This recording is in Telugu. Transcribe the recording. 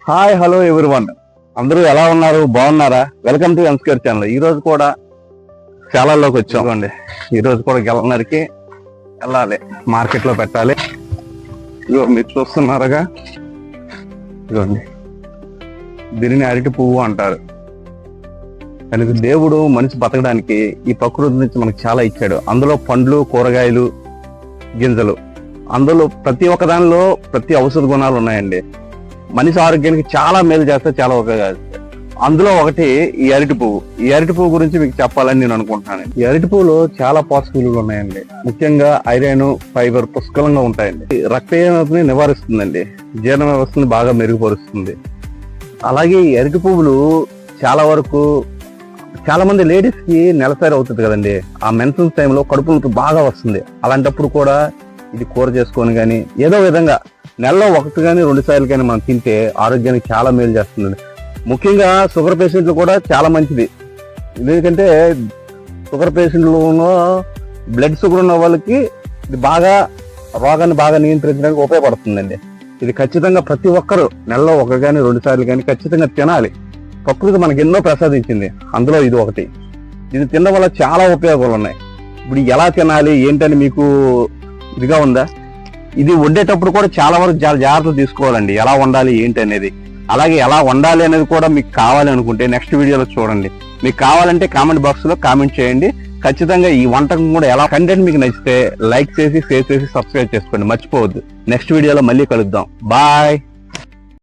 హాయ్ హలో ఎవ్రీవన్, అందరూ ఎలా ఉన్నారు? బాగున్నారా? వెల్కమ్ టు ఎన్స్కేర్ ఛానల్. ఈ రోజు కూడా శాలల్లోకి వచ్చామండి. ఈ రోజు కూడా గెలనరికి వెళ్ళాలి, మార్కెట్ లో పెట్టాలి. ఇదిగో మీరు చూస్తున్నారుగా, ఇదిగోండి, దీనిని అరటి పువ్వు అంటారు. కనుక దేవుడు మనిషి బతకడానికి ఈ ప్రకృతి నుంచి మనకు చాలా ఇచ్చాడు. అందులో పండ్లు, కూరగాయలు, గింజలు, అందులో ప్రతి ఒక్క దానిలో ప్రతి ఔషధ గుణాలు ఉన్నాయండి. మనిషి ఆరోగ్యానికి చాలా మేలు చేస్తే, చాలా ఉపయోగాలు. అందులో ఒకటి ఈ అరటి పువ్వు. ఈ అరటి పువ్వు గురించి మీకు చెప్పాలని నేను అనుకుంటున్నాను. ఈ అరటి పువ్వులో చాలా పోషక విలువలు ఉన్నాయండి. ముఖ్యంగా ఐరన్, ఫైబర్ పుష్కలంగా ఉంటాయండి. రక్తహీనతని నివారిస్తుందండి, జీర్ణ వ్యవస్థని బాగా మెరుగుపరుస్తుంది. అలాగే ఈ అరటి పువ్వులు చాలా వరకు చాలా మంది లేడీస్ కి నెలసరి అవుతుంది కదండి, ఆ మెన్సెన్స్ టైంలో కడుపు నొప్పి బాగా వస్తుంది. అలాంటప్పుడు కూడా ఇది కూర చేసుకొని కానీ ఏదో విధంగా నెలలో ఒకటి కానీ 2 సార్లు కానీ మనం తింటే ఆరోగ్యానికి చాలా మేలు చేస్తుందండి. ముఖ్యంగా షుగర్ పేషెంట్లు కూడా చాలా మంచిది. ఎందుకంటే షుగర్ పేషెంట్లు, బ్లడ్ షుగర్ ఉన్న వాళ్ళకి ఇది బాగా రోగాన్ని బాగా నియంత్రించడానికి ఉపయోగపడుతుందండి. ఇది ఖచ్చితంగా ప్రతి ఒక్కరు నెలలో 1 కానీ 2 సార్లు కానీ ఖచ్చితంగా తినాలి. ప్రకృతి మనకి ఎన్నో ప్రసాదించింది, అందులో ఇది ఒకటి. ఇది తినడం వల్ల చాలా ఉపయోగాలు ఉన్నాయి. ఇప్పుడు ఎలా తినాలి ఏంటని మీకు ఇదిగా ఉందా? ఇది వండేటప్పుడు కూడా చాలా వరకు చాలా జాగ్రత్తలు తీసుకోవాలండి, ఎలా వండాలి ఏంటి అనేది. అలాగే ఎలా వండాలి అనేది కూడా మీకు కావాలి అనుకుంటే నెక్స్ట్ వీడియోలో చూడండి. మీకు కావాలంటే కామెంట్ బాక్స్ లో కామెంట్ చేయండి. ఖచ్చితంగా ఈ వంటకం కూడా ఎలా కంటెంట్ మీకు నచ్చితే లైక్ చేసి, షేర్ చేసి, సబ్స్క్రైబ్ చేసుకోండి, మర్చిపోవద్దు. నెక్స్ట్ వీడియోలో మళ్ళీ కలుద్దాం. బాయ్.